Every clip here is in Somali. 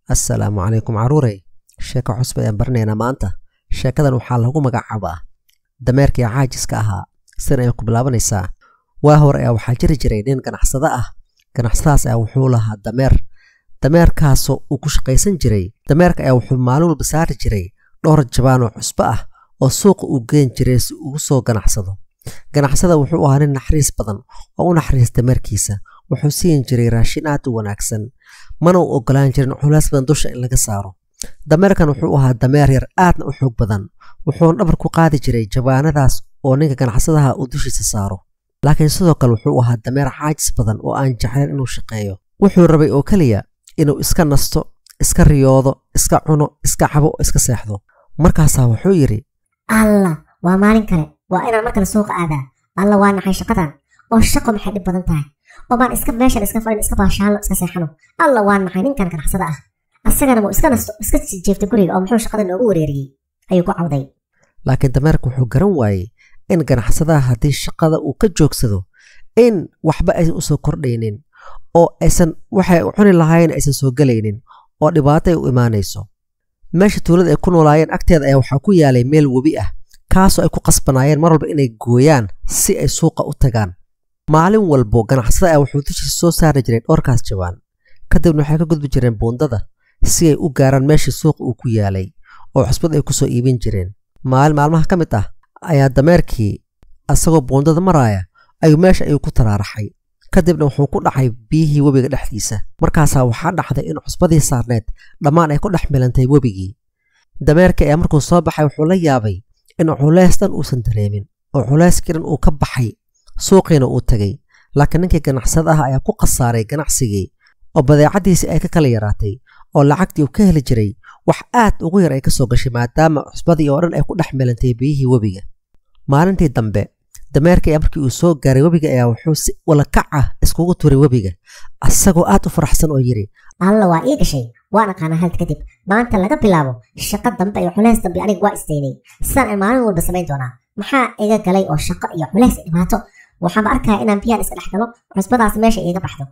Assalaamu calaykum caruurey. Sheeko cusub ayaan baranaynaa maanta. Sheekadan waxaa lagu magacaabaa dameerkii caajiska ahaa. Sida ay ku bilaabanaysaa. Waa hore ayaa waxaa jiri jiray nin ganacsada ah. Ganacsadaas ayaa wuxuu lahaa dameer. Dameerkaasoo uu ku shaqaysan jiray. Dameerka ayaa wuxuu maalin walba saari jiray dhowr jabaan oo cusbo ah oo suuqa u geen jiray si uu soo ganacsado. Ganacsada wuxuu ahaa nin naxariis badan oo u naxariis dameerkiisa. Wuxuu siin jiray raashin aad u wanaagsan. mana u ogolaan jirin culays badan dusha in laga saaro. Dameerkan wuxuu ahaa dameer yar aadna u xoog badan. Wuxuu dhabar ku qaadi jiray jawaanadaas oo ninka ganacsadaha uu dushiisa saaro. Laakiin sidoo kale wuxuu ahaa dameer caajis badan oo aan jeclayn inuu shaqeeyo. Wuxuu rabay oo kaliya inuu iska nasto, iska riyoodo, iska cuno, iska cabo, iska seexdo. Markaasaa wuxuu yiri: "Allah, waa maalin kale. Waa inaan markale suuqa aadaa. Allah waa naxay shaqadan. Oo shaqo maxay dhib badan tahay. oo baan iska meeshan iska fadhin iska baashaalo iska seexano. Allah waa naxay ninkan ganacsada ah. asagana ma iska nasto iska jeefta guriga oo muxuu shaqada noogu wareeriyay ayuu ku cawday." Laakiin dameerku wuxuu garan waayay in ganacsadaha haddii shaqada uu ka joogsado in waxba aysan u soo kordhaynin oo aysan waxay u cuni lahayn aysan soo galaynin oo dhibaato ay u imaanayso. Meesha tuulada ay ku noolaayeen agteeda ayaa waxaa ku yaalay meel webi ah kaasoo ay ku qasbanaayeen mar walba inay gooyaan si ay suuqa u tagaan. Maalin walbo ganacsada ayaa wuxuu dushiisa soo saari jiray dhowrkaas jawaan. Kadibna waxay ka gudbi jireen buundada si ay u gaaraan meeshii suuqa uu ku yaalay oo cusbad ay ku soo iibin jireen. Maalmaha ka mid ah ayaa dameerkii asagoo buundada maraya ayuu meesha ku taraaraxay. Kadibna wuxuu ku dhacay biyihii webiga dhexdiisa. Markaasaa waxaa dhacday in cusbadii saarneed dhammaan ay ku dhex milantay webigii. Dameerkii ayaa markuu soo baxay wuxuu la yaabay in culays dhan uusan dareemin oo culayskii dhan uu ka baxay suuqiina uu tagay. Laakiin ninkii ganacsada ah ayaa ku khasaaray ganacsigii oo badeecadiisii ay ka kala yaraatay oo lacagtii uu ka heli jiray wax aad ugu yar ay ka soo gashay maadaama cusbadii oo dhan ay ku dhex milantay biyihii webiga. Maalintii dambe dameerkii markii uu soo gaaray webiga ayaa wuxuu si wala kac ah iskugu tuuray webiga asagoo aad u faraxsan oo yiri: "Allah waa ii gashay. waan aqaana halka kadib maanta laga bilaabo shaqo dambe iyo culays dambe aniga waa isteynay. sidaan ay maalin walba samayn doonaa. maxaa iga galay oo shaqo iyo culays dhibaato. waxaan arkaa inaan biyaan iska dhex galo cusbadaas meesha iga baxdo."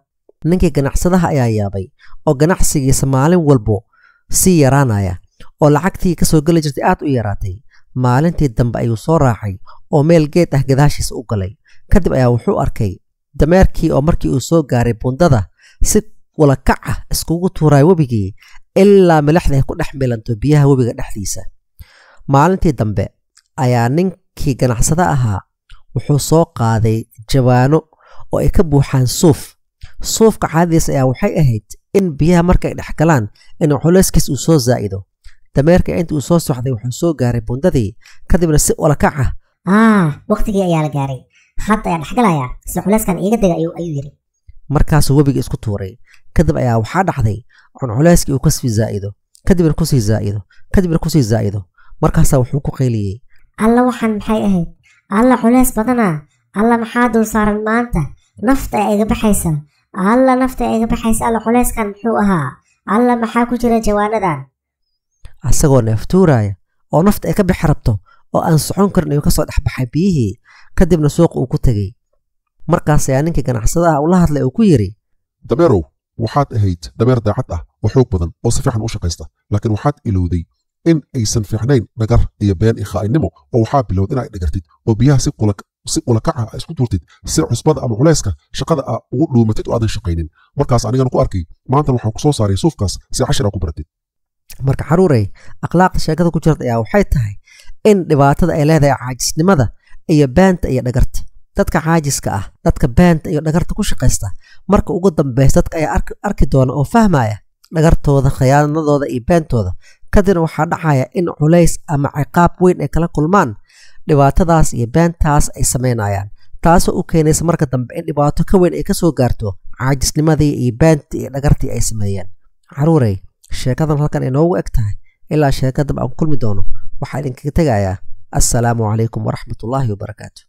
Ninkii ganacsadaha ayaa yaabay oo ganacsigiisa maalin walbo sii yaraanaya oo lacagtii ka soo gali jirtay aad u yaraatay. Maalintii dambe ayuu soo raacay oo meel geed ah gadaashiisa u galay. Kadib ayaa wuxuu arkay dameerkii oo markii uu soo gaaray buundada si wala kac ah iskugu tuuray webigii ilaa milixda ay ku dhex milanto biyaha webiga dhexdiisa. Maalintii dambe ayaa ninkii ganacsada ahaa wuxuu soo qaaday jawaano oo ay ka buuxaan suuf. suufka caadiisa ayaa waxay ahayd in biyaha markay dhex galaan in culayskiis uu soo zaa'ido. dameerka intii uu soo socday wuxuu soo gaaray buundadii. Kadibna si wala kac ah waqtigii ayaa la gaaray. hadda ayaa dhex galaya si culayskan iiga dega ayuu yiri. Markaasuu webiga isku tuuray. kadib ayaa waxaa dhacday culayskii uu ka sii zaa'ido. kadibna ku sii zaa'ido. kadibna ku sii zaa'ido. markaasaa wuxuu ku qayliyay: "Allah waxaan maxay ahayd. Allah culays badana. Allah maxaa dul saaran maanta. nafta ay iga baxaysa. Allah nafta ay iga baxaysa. Allah culayskan muxuu ahaa. Allah maxaa ku jira jawaanadan." asagoo neeftuuraya oo nafta ay ka bixi rabto oo aan socon karin ayuu ka soo dhex baxay biyihii. kadibna suuqa uu ku tagay. markaas ayaa ninkii ganacsadaha ula hadlay oo ku yiri: "dameerow, waxaad ahayd dameer daacad ah oo xoog badan oo si fiican u shaqaysta. laakiin waxaad ilowday in aysan fiicnayn dhagar iyo been iyo khaa'inimo oo waxaa bilowday inaad dhagartid oo biyaha si ula kac ah isku tuurtid si cusbada ama culayska shaqada ah ugu dhuumatid oo aadan shaqaynin. markaas anigana ku arkay maanta waxaan ku soo saaray suufkaas si cashir ku baratid." Marka caruurey, akhlaaqda sheekada ku jirta ayaa waxay tahay in dhibaatada ay leedahay caajisnimada iyo beenta iyo dhagarta. dadka caajiska ah, dadka beenta iyo dhagarta ku shaqaysta, marka ugu dambaysta dadka ayaa arki doona oo fahmaya dhagartooda, khiyaanadooda iyo beentooda. kadibna waxaa dhacaya in culays ama ciqaab weyn ay kala kulmaan dhibaatadaas iyo beentaas ay samaynayaan. taasoo u keenaysa marka dambe in dhibaato ka weyn ay ka soo gaarto caajisnimadii iyo beentii iyo dhagartii ay sameeyeen. caruurey, sheekadan halkan ay noogu eg tahay. ilaa sheekada aan kulmi doono waxaa idinkaga tegayaa assalaamu calaykum waraxmatullaahi wabarakaatu.